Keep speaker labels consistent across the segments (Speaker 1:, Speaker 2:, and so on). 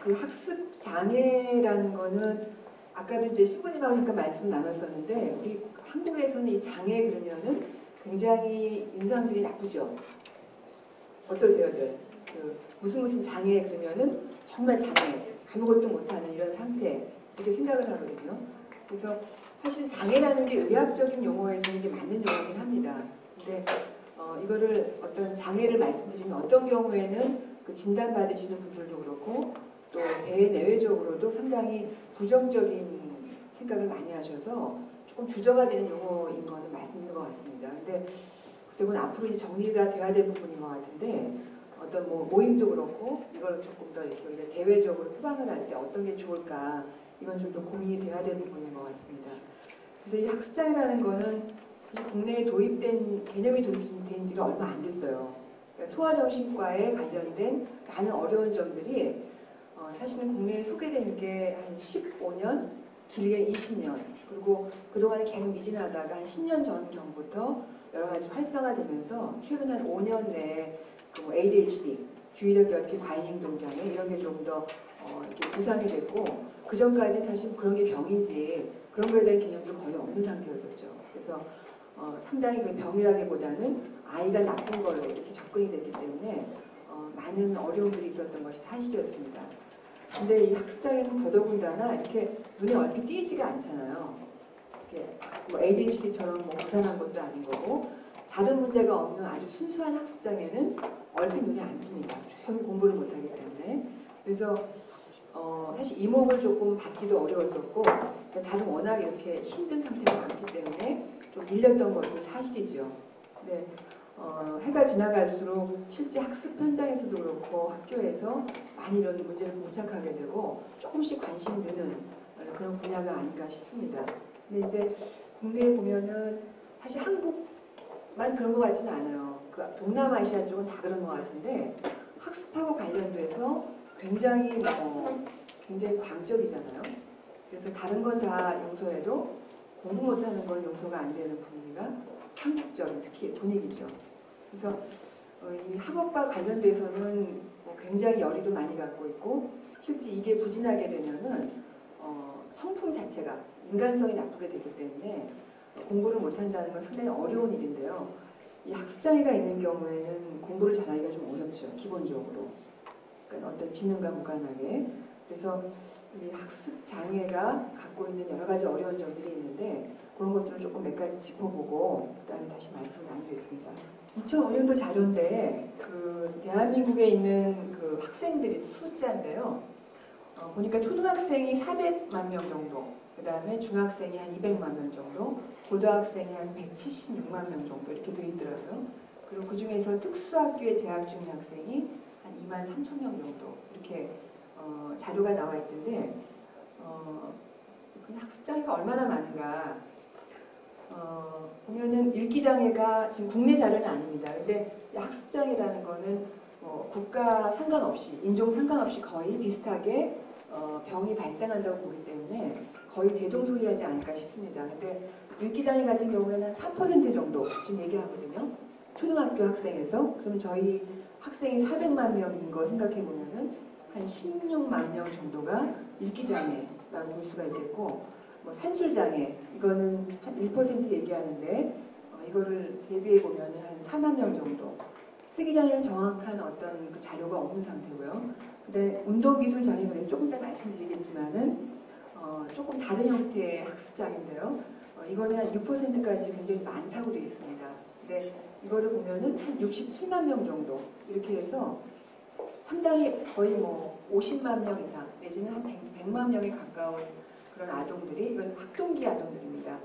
Speaker 1: 그 학습 장애라는 거는 아까도 이제 신부님하고 잠깐 말씀 나눴었는데 우리 한국에서는 이 장애 그러면은 굉장히 인상들이 나쁘죠. 어떠세요들? 그 무슨 장애 그러면은 정말 장애, 아무것도 못하는 이런 상태 이렇게 생각을 하거든요. 그래서 사실 장애라는 게 의학적인 용어에서는 이게 맞는 용어긴 합니다. 근데 이거를 어떤 장애를 말씀드리면 어떤 경우에는 그 진단받으시는 분들도 그렇고 또 대내외적으로도 상당히 부정적인 생각을 많이 하셔서 조금 주저가 되는 용어인 거는 맞는 것 같습니다. 근데 글쎄 그건 앞으로 이제 정리가 돼야 될 부분인 것 같은데 어떤 뭐 모임도 그렇고 이걸 조금 더 이렇게 우리가 대외적으로 표방을 할 때 어떤 게 좋을까 이건 좀 더 고민이 돼야 될 부분인 것 같습니다. 그래서 이 학습장애라는 거는 사실 국내에 도입된 개념이 도입된 지가 얼마 안 됐어요. 그러니까 소아정신과에 관련된 많은 어려운 점들이 사실은 국내에 소개된 게 한 15년, 길게 20년, 그리고 그동안 계속 미진하다가 한 10년 전경부터 여러 가지 활성화되면서 최근 한 5년 내에 그 ADHD, 주의력 결핍, 과잉행동장애 이런 게 좀 더 이렇게 구상이 됐고 그 전까지 사실 그런 게 병인지 그런 거에 대한 개념도 거의 없는 상태였었죠. 그래서 상당히 그 병이라기보다는 아이가 나쁜 걸로 이렇게 접근이 됐기 때문에 많은 어려움들이 있었던 것이 사실이었습니다. 근데 이 학습장애는 더더군다나 이렇게 눈에 얼핏 띄지가 않잖아요. 이렇게 뭐 ADHD처럼 뭐 부산한 것도 아닌 거고 다른 문제가 없는 아주 순수한 학습장애는 얼핏 눈에 안 띕니다. 조용히 공부를 못하기 때문에. 그래서 사실 이목을 조금 받기도 어려웠었고 다른 워낙 이렇게 힘든 상태가 많기 때문에 좀 밀렸던 것도 사실이죠. 근데 해가 지나갈수록 실제 학습 현장에서도 그렇고 학교에서 많이 이런 문제를 봉착하게 되고 조금씩 관심이 드는 그런 분야가 아닌가 싶습니다. 근데 이제 국내에 보면은 사실 한국만 그런 것 같지는 않아요. 그 동남아시아 쪽은 다 그런 것 같은데 학습하고 관련돼서 굉장히 굉장히 광적이잖아요. 그래서 다른 건 다 용서해도 공부 못하는 건 용서가 안 되는 분위기가 한국적인 특히 분위기죠. 그래서 이 학업과 관련돼서는 굉장히 열의도 많이 갖고 있고 실제 이게 부진하게 되면은 성품 자체가 인간성이 나쁘게 되기 때문에 공부를 못한다는 건 상당히 어려운 일인데요. 이 학습장애가 있는 경우에는 공부를 잘하기가 좀 어렵죠. 기본적으로. 그러니까 어떤 지능과 무관하게. 그래서 이 학습장애가 갖고 있는 여러 가지 어려운 점들이 있는데 그런 것들을 조금 몇 가지 짚어보고 그다음에 다시 말씀을 나누겠습니다. 2005년도 자료인데 그 대한민국에 있는 그 학생들의 숫자인데요. 보니까 초등학생이 400만 명 정도, 그 다음에 중학생이 한 200만 명 정도, 고등학생이 한 176만 명 정도 이렇게 되어 있더라고요. 그리고 그 중에서 특수학교에 재학 중인 학생이 한 2만 3천 명 정도 이렇게 자료가 나와 있던데 그 학습장애가 얼마나 많은가 보면은 읽기장애가 지금 국내 자료는 아닙니다. 근데 학습장애라는 거는 국가 상관없이 인종 상관없이 거의 비슷하게 병이 발생한다고 보기 때문에 거의 대동소이하지 않을까 싶습니다. 근데 읽기장애 같은 경우에는 한 3% 정도 지금 얘기하거든요. 초등학교 학생에서. 그럼 저희 학생이 400만 명인 거 생각해 보면은 한 16만 명 정도가 읽기장애라고 볼 수가 있겠고 뭐 산술장애 이거는 한 1% 얘기하는데 이거를 대비해 보면은 한 4만 명 정도. 쓰기장애는 정확한 어떤 그 자료가 없는 상태고요. 근데 운동기술 장애는 조금 이따 말씀드리겠지만은 조금 다른 형태의 학습장애인데요. 이거는 한 6%까지 굉장히 많다고 되어 있습니다. 근데 이거를 보면은 한 67만 명 정도 이렇게 해서 상당히 거의 뭐 50만 명 이상 내지는 한 100만 명에 가까운 그런 아동들이 이건 학동기 아동들입니다.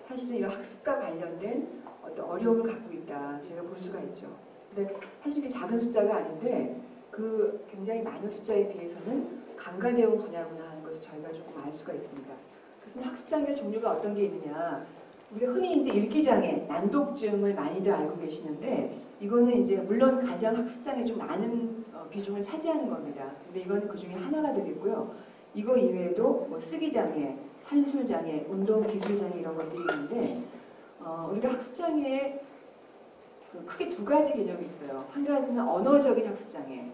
Speaker 1: 사실은 이런 학습과 관련된 어떤 어려움을 갖고 있다 저희가 볼 수가 있죠. 근데 사실 이게 작은 숫자가 아닌데 그 굉장히 많은 숫자에 비해서는 간과되어 분야구나 하는 것을 저희가 조금 알 수가 있습니다. 그래서 학습장애 종류가 어떤 게 있느냐 우리가 흔히 이제 읽기장애, 난독증을 많이들 알고 계시는데 이거는 이제 물론 가장 학습장애 좀 많은 비중을 차지하는 겁니다. 근데 이거는 그 중에 하나가 되겠고요. 이거 이외에도 뭐 쓰기장애, 산술장애, 운동기술장애 이런 것들이 있는데 우리가 학습장애에 크게 두 가지 개념이 있어요. 한 가지는 언어적인 학습장애.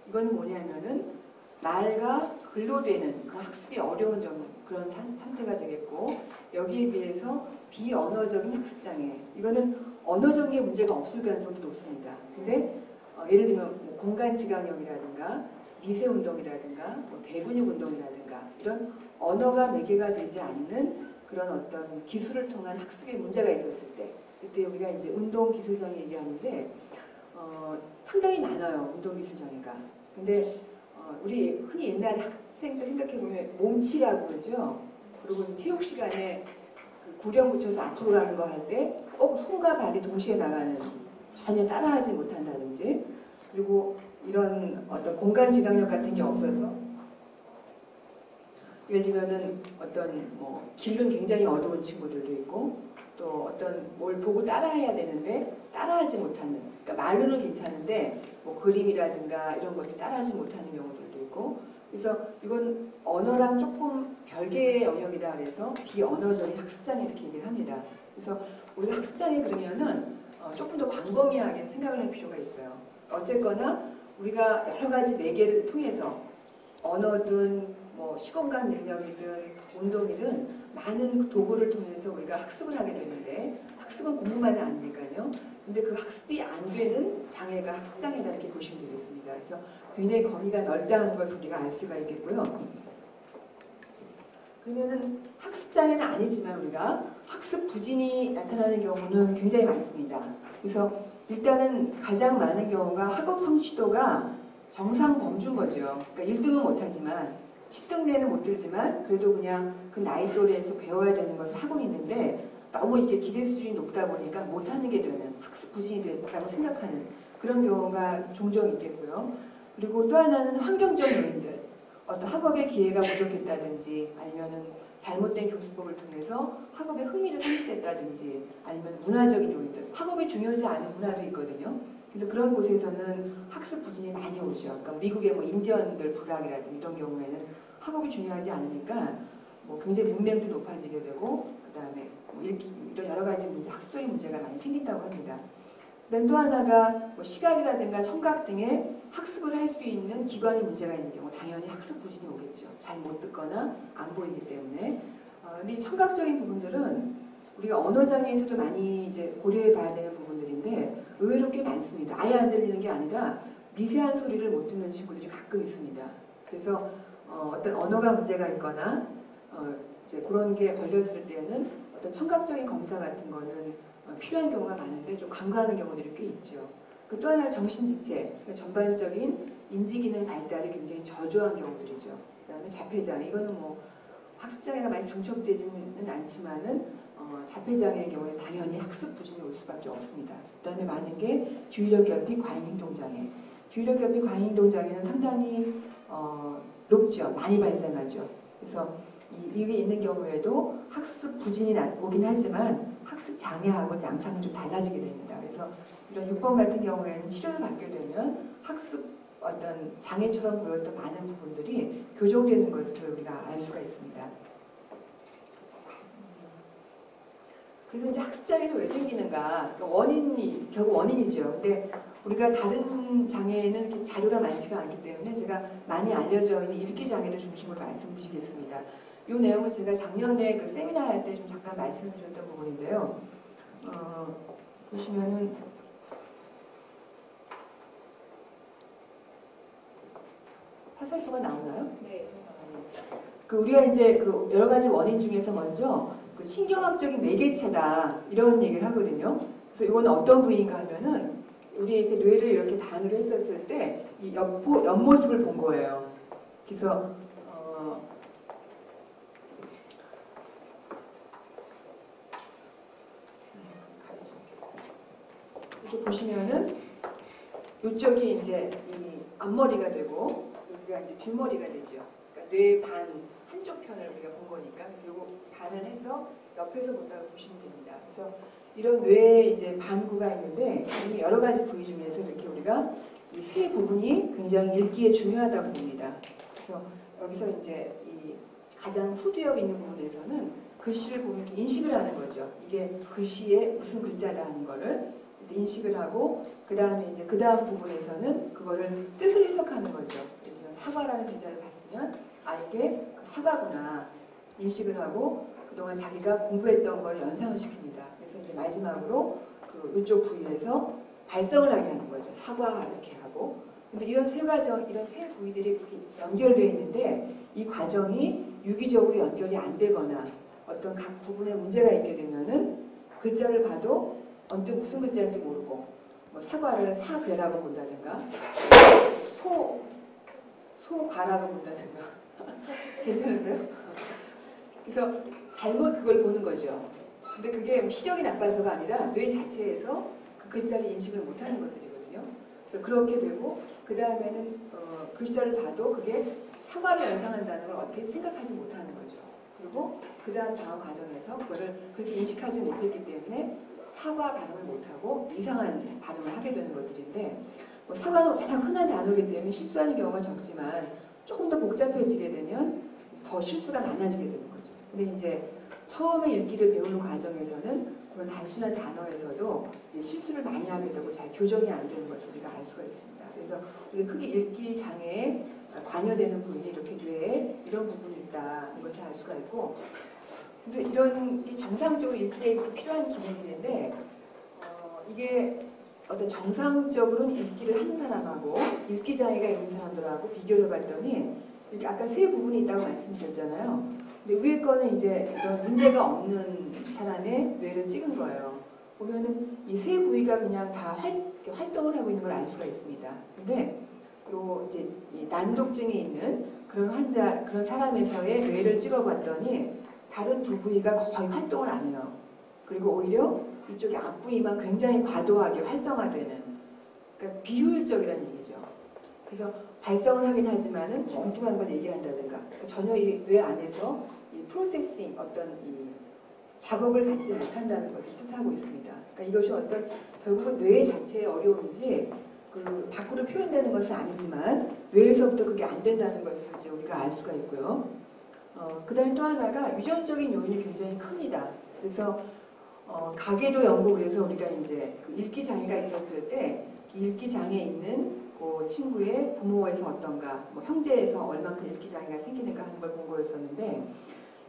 Speaker 1: 이거는 뭐냐면은 말과 글로 되는 그런 학습이 어려운 그런 상태가 되겠고, 여기에 비해서 비언어적인 학습장애, 이거는 언어적인 문제가 없을 가능성도 높습니다. 근데 예를 들면 뭐 공간지각형이라든가 미세운동이라든가 뭐 대근육운동이라든가 이런 언어가 매개가 되지 않는 그런 어떤 기술을 통한 학습에 문제가 있었을 때, 그때 우리가 이제 운동기술장애 얘기하는데 상당히 많아요. 운동기술장애가. 근데 우리 흔히 옛날에 학생 때 생각해보면 몸치라고 그러죠. 그리고 체육 시간에 그 구령 붙여서 앞으로 가는 거 할 때 꼭 손과 발이 동시에 나가는, 전혀 따라하지 못한다든지, 그리고 이런 어떤 공간 지각력 같은 게 없어서 예를 들면은 어떤 뭐 길은 굉장히 어두운 친구들도 있고, 또 어떤 뭘 보고 따라해야 되는데 따라하지 못하는, 그러니까 말로는 괜찮은데 뭐 그림이라든가 이런 것들 따라하지 못하는 경우들도 있고, 그래서 이건 언어랑 조금 별개의 영역이다 그래서 비언어적인 학습장애 이렇게 얘기를 합니다. 그래서 우리가 학습장애 그러면은 조금 더 광범위하게 생각을 할 필요가 있어요. 어쨌거나 우리가 여러 가지 매개를 통해서 언어든 뭐 시공간 능력이든 운동이든 많은 도구를 통해서 우리가 학습을 하게 되는데, 학습은 공부만은 아니니까요. 근데 그 학습이 안 되는 장애가 학습장애다 이렇게 보시면 되겠습니다. 그래서 굉장히 범위가 넓다는 걸 우리가 알 수가 있겠고요. 그러면은 학습장애는 아니지만 우리가 학습 부진이 나타나는 경우는 굉장히 많습니다. 그래서 일단은 가장 많은 경우가 학업 성취도가 정상 범주인 거죠. 그러니까 1등은 못하지만 10등 내는 못 들지만 그래도 그냥 그 나이 또래에서 배워야 되는 것을 하고 있는데, 너무 이게 기대 수준이 높다 보니까 못하는 게 되는, 학습 부진이 됐다고 생각하는 그런 경우가 종종 있겠고요. 그리고 또 하나는 환경적 요인들, 어떤 학업의 기회가 부족했다든지, 아니면은 잘못된 교수법을 통해서 학업에 흥미를 상실했다든지, 아니면 문화적인 요인들, 학업이 중요하지 않은 문화도 있거든요. 그래서 그런 곳에서는 학습 부진이 많이 오죠. 그러니까 미국의 뭐 인디언들 불학이라든지 이런 경우에는 학업이 중요하지 않으니까 뭐 굉장히 문맹도 높아지게 되고, 그 다음에 뭐 이런 여러 가지 문제, 학습적인 문제가 많이 생긴다고 합니다. 그다음 또 하나가 뭐 시각이라든가 청각 등의 학습을 할 수 있는 기관에 문제가 있는 경우 당연히 학습 부진이 오겠죠. 잘 못 듣거나 안 보이기 때문에. 근데 이 청각적인 부분들은 우리가 언어장애에서도 많이 이제 고려해 봐야 되는 부분들인데 의외로 꽤 많습니다. 아예 안 들리는 게 아니라 미세한 소리를 못 듣는 친구들이 가끔 있습니다. 그래서 어떤 언어가 문제가 있거나 이제 그런 게 걸렸을 때는 어떤 청각적인 검사 같은 거는 필요한 경우가 많은데 좀 간과하는 경우들이 꽤 있죠. 그 또 하나 정신지체, 전반적인 인지기능 발달이 굉장히 저조한 경우들이죠. 그 다음에 자폐장애, 이거는 뭐 학습장애가 많이 중첩되지는 않지만은 자폐장애의 경우에 당연히 학습 부진이 올 수밖에 없습니다. 그 다음에 많은 게 주의력 결핍 과잉행동장애. 주의력 결핍 과잉행동장애는 상당히 높죠. 많이 발생하죠. 그래서 이게 있는 경우에도 학습 부진이 오긴 하지만 학습 장애하고 양상은 좀 달라지게 됩니다. 그래서 이런 6번 같은 경우에는 치료를 받게 되면 학습 어떤 장애처럼 보였던 많은 부분들이 교정되는 것을 우리가 알 수가 있습니다. 그래서 이제 학습 장애는 왜 생기는가? 그러니까 원인이 결국 원인이죠. 근데 우리가 다른 장애에는 이렇게 자료가 많지가 않기 때문에 제가 많이 알려져 있는 읽기 장애를 중심으로 말씀드리겠습니다. 이 내용은 제가 작년에 그 세미나 할 때 좀 잠깐 말씀드렸던 부분인데요. 보시면은 화살표가 나오나요? 네. 그 우리가 이제 그 여러 가지 원인 중에서 먼저 그 신경학적인 매개체다 이런 얘기를 하거든요. 그래서 이거는 어떤 부위인가 하면은 우리 이렇게 뇌를 이렇게 반으로 했었을 때 이 옆모습을 본 거예요. 그래서 이렇게 보시면은 이쪽이 이제 이 앞머리가 되고 여기가 이제 뒷머리가 되죠. 그러니까 뇌 반 한쪽 편을 우리가 본 거니까. 그래서 이거 반을 해서 옆에서 본다고 보시면 됩니다. 그래서 이런 뇌에 이제 반구가 있는데 여러 가지 부위 중에서 이렇게 우리가 이 세 부분이 굉장히 읽기에 중요하다고 봅니다. 그래서 여기서 이제 이 가장 후두엽 있는 부분에서는 글씨를 보면 이렇게 인식을 하는 거죠. 이게 글씨에 무슨 글자다 하는 거를 인식을 하고, 그 다음에 이제 그 다음 부분에서는 그거를 뜻을 해석하는 거죠. 사과라는 글자를 봤으면 아 이게 사과구나 인식을 하고 그동안 자기가 공부했던 걸 연상을 시킵니다. 그래서 이제 마지막으로 그 이쪽 부위에서 발성을 하게 하는 거죠. 사과 이렇게 하고. 근데 이런 세 부위들이 이렇게 연결되어 있는데 이 과정이 유기적으로 연결이 안 되거나 어떤 각 부분에 문제가 있게 되면은 글자를 봐도 언뜻 무슨 글자인지 모르고 뭐 사과를 사괴라고 본다든가 소과라고 본다든가 괜찮으세요? 그래서 잘못 그걸 보는 거죠. 근데 그게 시력이 나빠서가 아니라 뇌 자체에서 그 글자를 인식을 못하는 것들이거든요. 그래서 그렇게 되고 그 다음에는 글자를 봐도 그게 사과를 연상한다는 걸 어떻게 생각하지 못하는 거죠. 그리고 그 다음 과정에서 그거를 그렇게 인식하지 못했기 때문에 사과 발음을 못하고 이상한 발음을 하게 되는 것들인데 뭐 사과는 워낙 흔한 단어이기 때문에 실수하는 경우가 적지만 조금 더 복잡해지게 되면 더 실수가 많아지게 되는 거죠. 근데 이제 처음에 읽기를 배우는 과정에서는 그런 단순한 단어에서도 이제 실수를 많이 하게 되고 잘 교정이 안 되는 것을 우리가 알 수가 있습니다. 그래서 우리 크게 읽기 장애에 관여되는 부분이 이렇게 뇌에 이런 부분이 있다는 것을 알 수가 있고 그래서 이런 정상적으로 읽기에 필요한 기능들인데 이게 어떤 정상적으로는 읽기를 하는 사람하고 읽기 장애가 있는 사람들하고 비교를 해봤더니 이렇게 아까 세 부분이 있다고 말씀드렸잖아요. 근데 위에 거는 이제 이런 문제가 없는 사람의 뇌를 찍은 거예요. 보면은 이 세 부위가 그냥 다 활동을 하고 있는 걸 알 수가 있습니다. 근데 요 이제 이 난독증이 있는 그런 사람에서의 뇌를 찍어봤더니 다른 두 부위가 거의 활동을 안 해요. 그리고 오히려 이쪽의 앞부위만 굉장히 과도하게 활성화되는, 그러니까 비효율적이라는 얘기죠. 그래서 발성을 하긴 하지만은 엉뚱한 걸 얘기한다든가, 그러니까 전혀 이 뇌 안에서 이 프로세싱 어떤 이 작업을 갖지 못한다는 것을 뜻하고 있습니다. 그러니까 이것이 어떤 결국은 뇌 자체의 어려움인지 그 밖으로 표현되는 것은 아니지만 뇌에서부터 그게 안 된다는 것을 이제 우리가 알 수가 있고요. 그다음에 또 하나가 유전적인 요인이 굉장히 큽니다. 그래서 가계도 연구를 해서 우리가 이제 그 읽기 장애가 있었을 때 읽기 장애 있는 그 친구의 부모에서 어떤가, 뭐 형제에서 얼만큼 읽기 장애가 생기는가 하는 걸 본 거였었는데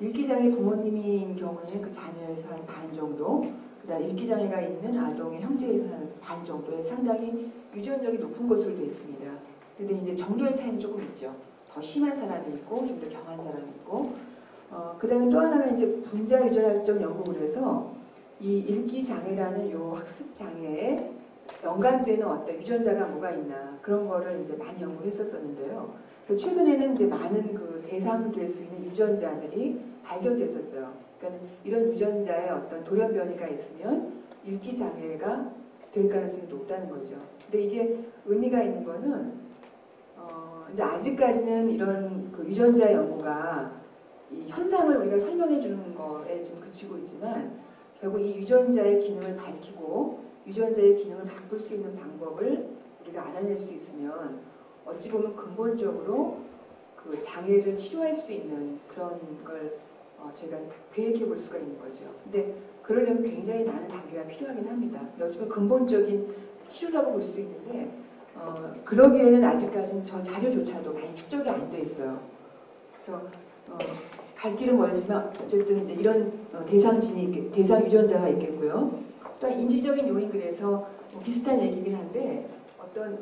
Speaker 1: 읽기 장애 부모님인 경우에는 그 자녀에서 한 반 정도, 그다음 읽기 장애가 있는 아동의 형제에서 한 반 정도에 상당히 유전력이 높은 것으로 되어 있습니다. 근데 이제 정도의 차이는 조금 있죠. 더 심한 사람이 있고 좀 더 경한 사람이 있고, 그다음에 또 하나가 이제 분자 유전학적 연구를 해서 이 읽기 장애라는 요 학습 장애에 연관되는 어떤 유전자가 뭐가 있나 그런 거를 이제 많이 연구를 했었었는데요. 최근에는 이제 많은 그 대상 될 수 있는 유전자들이 발견됐었어요. 그러니까 이런 유전자에 어떤 돌연 변이가 있으면 읽기 장애가 될 가능성이 높다는 거죠. 근데 이게 의미가 있는 거는 이제 아직까지는 이런 그 유전자 연구가 이 현상을 우리가 설명해 주는 거에 지금 그치고 있지만 결국 이 유전자의 기능을 밝히고 유전자의 기능을 바꿀 수 있는 방법을 우리가 알아낼 수 있으면 어찌 보면 근본적으로 그 장애를 치료할 수 있는 그런 걸 저희가 계획해 볼 수가 있는 거죠. 근데 그러려면 굉장히 많은 단계가 필요하긴 합니다. 어쩌면 근본적인 치료라고 볼 수 있는데 그러기에는 아직까지는 저 자료조차도 많이 축적이 안 돼 있어요. 그래서 갈 길은 멀지만 어쨌든 이제 이런 대상 유전자가 있겠고요. 또한 인지적인 요인, 그래서 비슷한 얘기긴 한데 어떤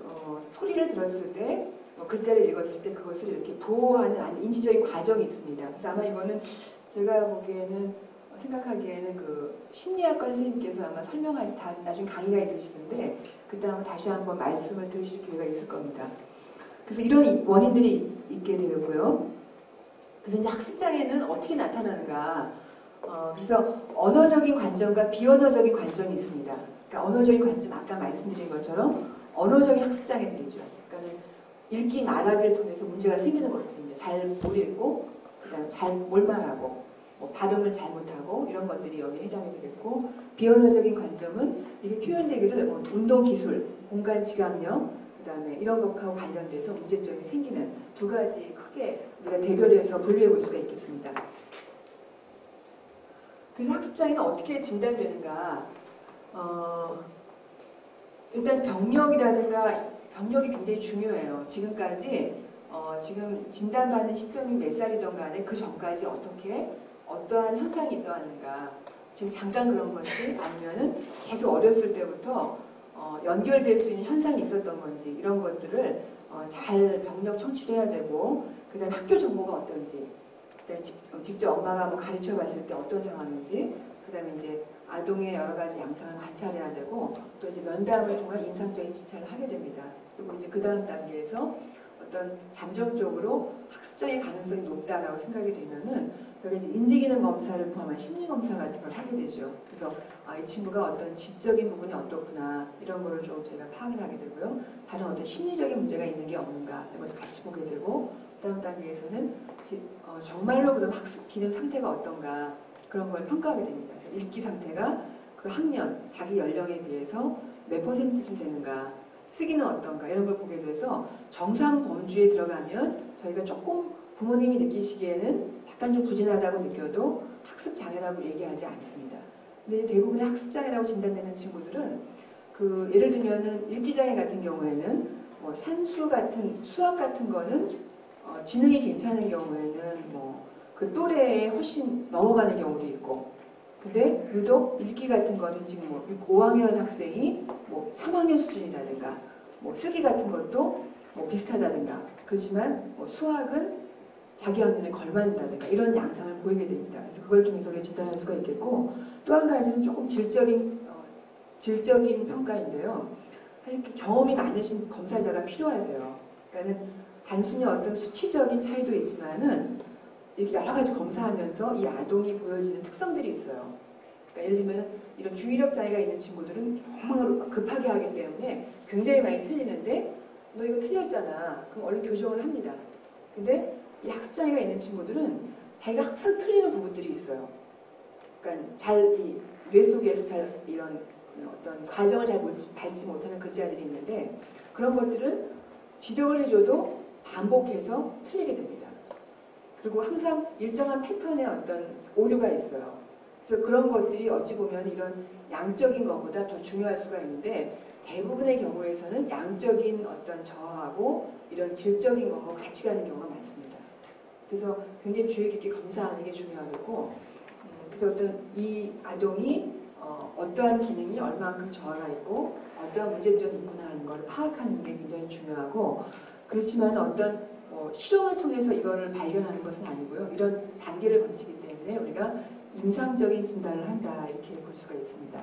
Speaker 1: 소리를 들었을 때 글자를 읽었을 때 그것을 이렇게 부호하는 인지적인 과정이 있습니다. 그래서 아마 이거는 제가 보기에는 생각하기에는 그 심리학과 선생님께서 아마 나중에 강의가 있으시던데 그때 한번 다시 한번 말씀을 들으실 기회가 있을 겁니다. 그래서 이런 원인들이 있게 되고요. 그래서 이제 학습장애는 어떻게 나타나는가? 그래서 언어적인 관점과 비언어적인 관점이 있습니다. 그러니까 언어적인 관점, 아까 말씀드린 것처럼 언어적인 학습장애들이죠. 그러니까 읽기, 말하기를 통해서 문제가 생기는 것들입니다. 잘 못 읽고, 그다음 잘 못 말하고, 뭐 발음을 잘못하고 이런 것들이 여기에 해당이 되겠고, 비언어적인 관점은 이게 표현되기를 운동 기술, 공간 지각력, 그다음에 이런 것하고 관련돼서 문제점이 생기는 두 가지 크게 우리가 대별해서 분류해 볼 수가 있겠습니다. 그래서 학습장애는 어떻게 진단되는가? 일단 병력이 굉장히 중요해요. 지금까지 지금 진단받는 시점이 몇 살이든 간에 그 전까지 어떠한 현상이 있어왔는가, 지금 잠깐 그런 건지 아니면은 계속 어렸을 때부터 연결될 수 있는 현상이 있었던 건지, 이런 것들을 잘 병력 청취를 해야 되고, 그 다음에 학교 정보가 어떤지, 그다음에 직접 엄마가 뭐 가르쳐 봤을 때 어떤 상황인지, 그 다음에 이제 아동의 여러 가지 양상을 관찰해야 되고, 또 이제 면담을 통한 임상적인 진찰을 하게 됩니다. 그리고 이제 그 다음 단계에서 어떤 잠정적으로 학습장애 가능성이 높다라고 생각이 되면은 여기 이제 인지기능 검사를 포함한 심리 검사 같은 걸 하게 되죠. 그래서 이 친구가 어떤 지적인 부분이 어떻구나, 이런 거를 좀 저희가 파악을 하게 되고요. 다른 어떤 심리적인 문제가 있는 게 없는가, 이런 것도 같이 보게 되고, 그다음 단계에서는 정말로 그런 학습 기능 상태가 어떤가, 그런 걸 평가하게 됩니다. 그래서 읽기 상태가 그 학년, 자기 연령에 비해서 몇 %쯤 되는가, 쓰기는 어떤가, 이런 걸 보게 돼서 정상 범주에 들어가면 저희가 조금 부모님이 느끼시기에는 약간 좀 부진하다고 느껴도 학습 장애라고 얘기하지 않습니다. 근데 대부분의 학습 장애라고 진단되는 친구들은 예를 들면은 읽기 장애 같은 경우에는 뭐 산수 같은 수학 같은 거는 지능이 괜찮은 경우에는 뭐 그 또래에 훨씬 넘어가는 경우도 있고, 근데 유독 읽기 같은 거는 지금 뭐 5학년 학생이 뭐 3학년 수준이라든가, 뭐 쓰기 같은 것도 뭐 비슷하다든가, 그렇지만 뭐 수학은 자기 학년에 걸맞는다든가, 이런 양상을 보이게 됩니다. 그래서 그걸 통해서 우리가 진단할 수가 있겠고, 또 한 가지는 조금 질적인 평가인데요. 사실 경험이 많으신 검사자가 필요하세요. 그러니까는 단순히 어떤 수치적인 차이도 있지만은 이렇게 여러 가지 검사하면서 이 아동이 보여지는 특성들이 있어요. 그러니까 예를 들면 이런 주의력 장애가 있는 친구들은 너무 급하게 하기 때문에 굉장히 많이 틀리는데, 너 이거 틀렸잖아, 그럼 얼른 교정을 합니다. 근데 이 학습장애가 있는 친구들은 자기가 항상 틀리는 부분들이 있어요. 그러니까 이 뇌 속에서 잘 이런 어떤 과정을 잘 밟지 못하는 글자들이 있는데, 그런 것들은 지적을 해줘도 반복해서 틀리게 됩니다. 그리고 항상 일정한 패턴의 어떤 오류가 있어요. 그래서 그런 것들이 어찌 보면 이런 양적인 것보다 더 중요할 수가 있는데, 대부분의 경우에서는 양적인 어떤 저하고 이런 질적인 것하고 같이 가는 경우가 많습니다. 그래서 굉장히 주의 깊게 검사하는 게 중요하고, 그래서 어떤 이 아동이 어떠한 기능이 얼마만큼 저하가 있고 어떠한 문제점이 있구나 하는 걸 파악하는 게 굉장히 중요하고, 그렇지만 어떤 실험을 통해서 이거를 발견하는 것은 아니고요. 이런 단계를 거치기 때문에 우리가 임상적인 진단을 한다, 이렇게 볼 수가 있습니다.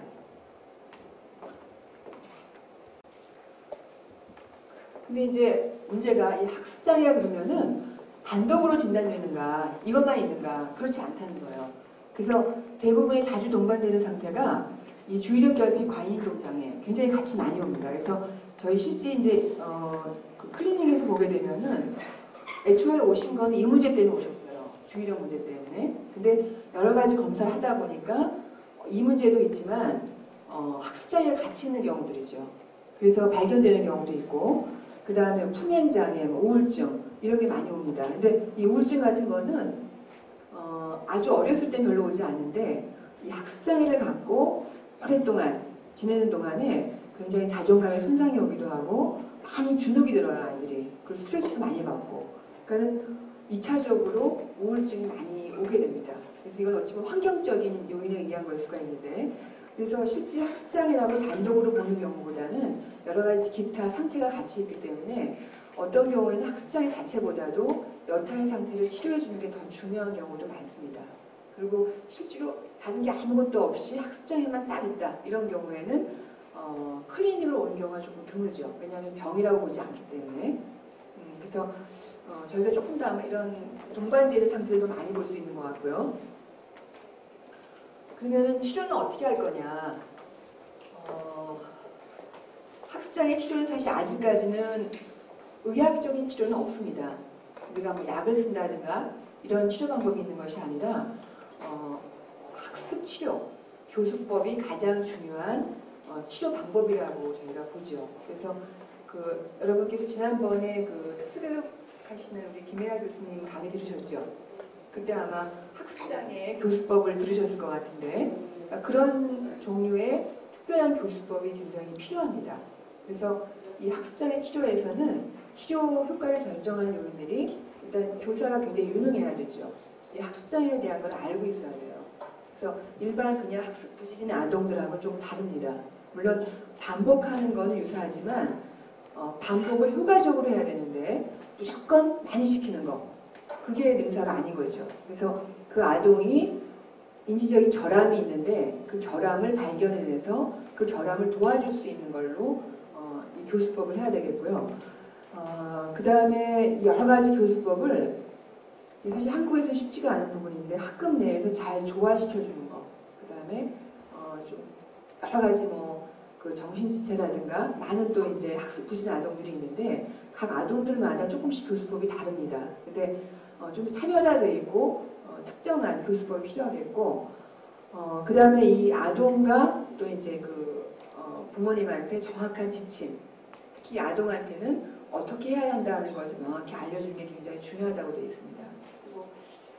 Speaker 1: 근데 이제 문제가 이 학습장애가 그러면은 단독으로 진단되는가, 이것만 있는가, 그렇지 않다는 거예요. 그래서 대부분이 자주 동반되는 상태가 이 주의력 결핍 과잉행동 장애, 굉장히 같이 많이 옵니다. 그래서 저희 실제 이제 그 클리닉에서 보게 되면은 애초에 오신 건 이 문제 때문에 오셨어요. 주의력 문제 때문에. 근데 여러 가지 검사를 하다 보니까 이 문제도 있지만 학습장애가 같이 있는 경우들이죠. 그래서 발견되는 경우도 있고, 그 다음에 품행장애, 우울증, 이런 게 많이 옵니다. 근데 이 우울증 같은 거는 아주 어렸을 땐 별로 오지 않는데, 이 학습장애를 갖고 오랫동안 지내는 동안에 굉장히 자존감에 손상이 오기도 하고 많이 주눅이 들어요, 아이들이. 그리고 스트레스도 많이 받고. 그러니까 2차적으로 우울증이 많이 오게 됩니다. 그래서 이건 어찌 보면 환경적인 요인에 의한 걸 수가 있는데, 그래서 실제 학습장애라고 단독으로 보는 경우보다는 여러 가지 기타 상태가 같이 있기 때문에 어떤 경우에는 학습장애 자체보다도 여타의 상태를 치료해 주는 게 더 중요한 경우도 많습니다. 그리고 실제로 다른 게 아무것도 없이 학습장애만 딱 있다, 이런 경우에는 클리닉으로 오는 경우가 조금 드물죠. 왜냐하면 병이라고 보지 않기 때문에. 그래서 저희가 조금 더 아마 이런 동반되는 상태도 많이 볼 수 있는 것 같고요. 그러면은 치료는 어떻게 할 거냐? 학습장애 치료는 사실 아직까지는 의학적인 치료는 없습니다. 우리가 뭐 약을 쓴다든가 이런 치료 방법이 있는 것이 아니라 학습 치료, 교수법이 가장 중요한 치료 방법이라고 저희가 보죠. 그래서 여러분께서 지난번에 특수교육 하시는 우리 김혜아 교수님 강의 들으셨죠? 그때 아마 학습장애 교수법을 들으셨을 것 같은데, 그러니까 그런 종류의 특별한 교수법이 굉장히 필요합니다. 그래서 이 학습장애 치료에서는 치료 효과를 결정하는 요인들이 일단 교사가 굉장히 유능해야 되죠. 이 학습장애에 대한 걸 알고 있어야 돼요. 그래서 일반 그냥 학습 부지진 아동들하고는 좀 다릅니다. 물론 반복하는 거는 유사하지만 반복을 효과적으로 해야 되는데 무조건 많이 시키는 거 그게 능사가 아닌 거죠. 그래서 그 아동이 인지적인 결함이 있는데 그 결함을 발견해내서 그 결함을 도와줄 수 있는 걸로 이 교수법을 해야 되겠고요. 그 다음에 여러 가지 교수법을 사실 한국에서 쉽지가 않은 부분인데 학급 내에서 잘 조화시켜주는 거. 그 다음에 좀 여러 가지 그 정신지체라든가 많은 또 이제 학습 부진 아동들이 있는데 각 아동들마다 조금씩 교수법이 다릅니다. 근데 좀 참여화되어 있고 특정한 교수법이 필요하겠고 그 다음에 이 아동과 또 이제 부모님한테 정확한 지침 특히 아동한테는 어떻게 해야 한다는 것을 명확히 알려주는 게 굉장히 중요하다고 되어 있습니다. 그리고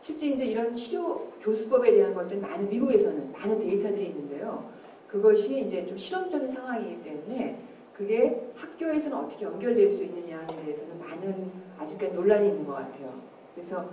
Speaker 1: 실제 이제 이런 치료 교수법에 대한 것들은 미국에서는 많은 데이터들이 있는데요. 그것이 이제 좀 실험적인 상황이기 때문에 그게 학교에서는 어떻게 연결될 수 있느냐에 대해서는 많은 아직까지 논란이 있는 것 같아요. 그래서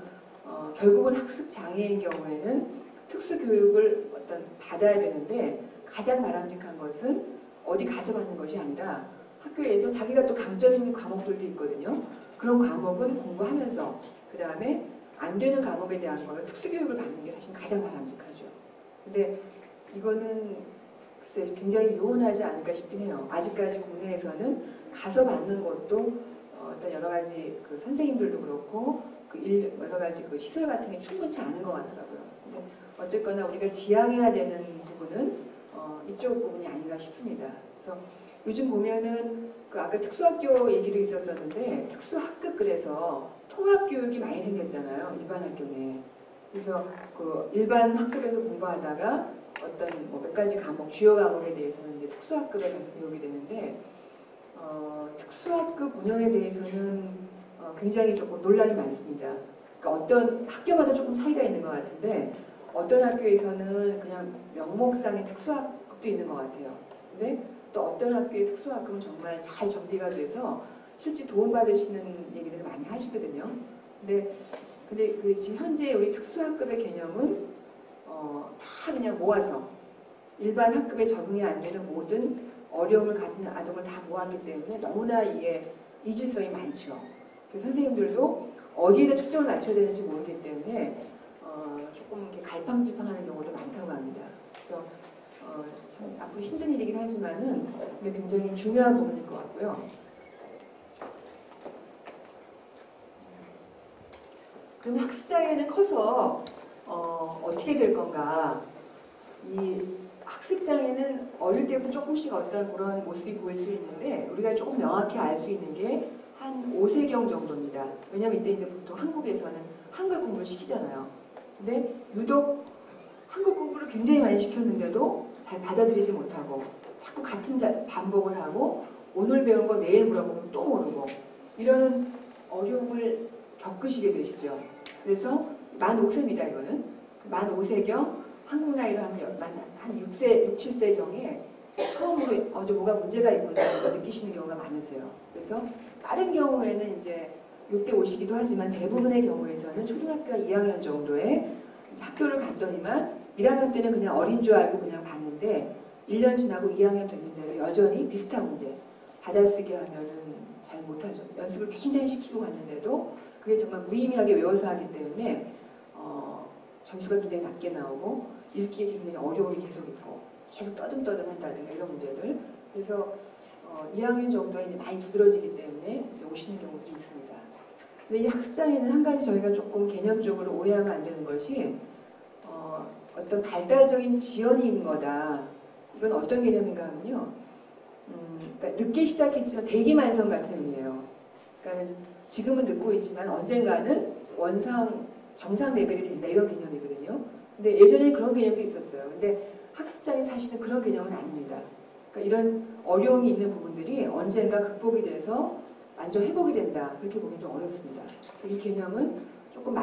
Speaker 1: 결국은 학습 장애인 경우에는 특수 교육을 받아야 되는데 가장 바람직한 것은 어디 가서 받는 것이 아니라 학교에서 자기가 또 강점 있는 과목들도 있거든요. 그런 과목은 공부하면서 그 다음에 안 되는 과목에 대한 걸 특수교육을 받는 게 사실 가장 바람직하죠. 근데 이거는 글쎄 굉장히 요원하지 않을까 싶긴 해요. 아직까지 국내에서는 가서 받는 것도 어떤 여러 가지 선생님들도 그렇고 여러 가지 시설 같은 게 충분치 않은 것 같더라고요. 근데 어쨌거나 우리가 지향해야 되는 부분은 이쪽 부분이 아닌가 싶습니다. 그래서 요즘 보면은 아까 특수학교 얘기도 있었었는데 특수학급 그래서 통합교육이 많이 생겼잖아요. 일반 학교 내에. 그래서 일반 학급에서 공부하다가 어떤 몇 가지 과목, 주요 과목에 대해서는 이제 특수학급에 가서 배우게 되는데 특수학급 운영에 대해서는 굉장히 조금 논란이 많습니다. 그러니까 어떤 학교마다 조금 차이가 있는 것 같은데 어떤 학교에서는 그냥 명목상의 특수학급도 있는 것 같아요. 근데 또 어떤 학교의 특수학급은 정말 잘 정비가 돼서 실제 도움받으시는 얘기들을 많이 하시거든요. 근데 지금 현재 우리 특수학급의 개념은 다 그냥 모아서 일반 학급에 적응이 안 되는 모든 어려움을 가진 아동을 다 모았기 때문에 너무나 이게 이질성이 많죠. 그래서 선생님들도 어디에다 초점을 맞춰야 되는지 모르기 때문에 조금 이렇게 갈팡질팡하는 경우도 많다고 합니다. 그래서 참 앞으로 힘든 일이긴 하지만은 근데 굉장히 중요한 부분일 것 같고요. 그럼 학습장애는 커서 어떻게 될 건가? 이 학습장애는 어릴 때부터 조금씩 어떤 그런 모습이 보일 수 있는데 우리가 조금 명확히 알 수 있는 게 한 5세경 정도입니다. 왜냐하면 이때 이제 보통 한국에서는 한글 공부를 시키잖아요. 근데 유독 한글 공부를 굉장히 많이 시켰는데도 잘 받아들이지 못하고 자꾸 같은 반복을 하고 오늘 배운 거 내일 물어보면 또 모르고 이런 어려움을 겪으시게 되시죠. 그래서 만 5세입니다. 이거는 만 5세경 한국 나이로 하면 한 6세, 6, 7세경에 처음으로 어제 뭐가 문제가 있구나 느끼시는 경우가 많으세요. 그래서 빠른 경우에는 이제 이때 오시기도 하지만 대부분의 경우에서는 초등학교 2학년 정도에 학교를 갔더니만 1학년 때는 그냥 어린 줄 알고 그냥 봤는데 1년 지나고 2학년 됐는데도 여전히 비슷한 문제 받아쓰기 하면은 잘 못하죠. 연습을 굉장히 시키고 갔는데도 그게 정말 무의미하게 외워서 하기 때문에 점수가 굉장히 낮게 나오고 읽기에 굉장히 어려움이 계속 있고 계속 떠듬떠듬 한다든가 이런 문제들. 그래서 2학년 정도에 이제 많이 두드러지기 때문에 이제 오시는 경우도 있습니다. 근데 이 학습장애는 한 가지 저희가 조금 개념적으로 오해하면 안 되는 것이 어떤 발달적인 지연이 있는 거다. 이건 어떤 개념인가 하면요. 그러니까 늦게 시작했지만 대기만성 같은 의미예요. 그러니까 지금은 늦고 있지만 언젠가는 정상 레벨이 된다 이런 개념이거든요. 근데 예전에 그런 개념도 있었어요. 근데 학습장애 사실은 그런 개념은 아닙니다. 그러니까 이런 어려움이 있는 부분들이 언젠가 극복이 돼서 완전 회복이 된다. 그렇게 보기 좀 어렵습니다. 그래서 이 개념은 조금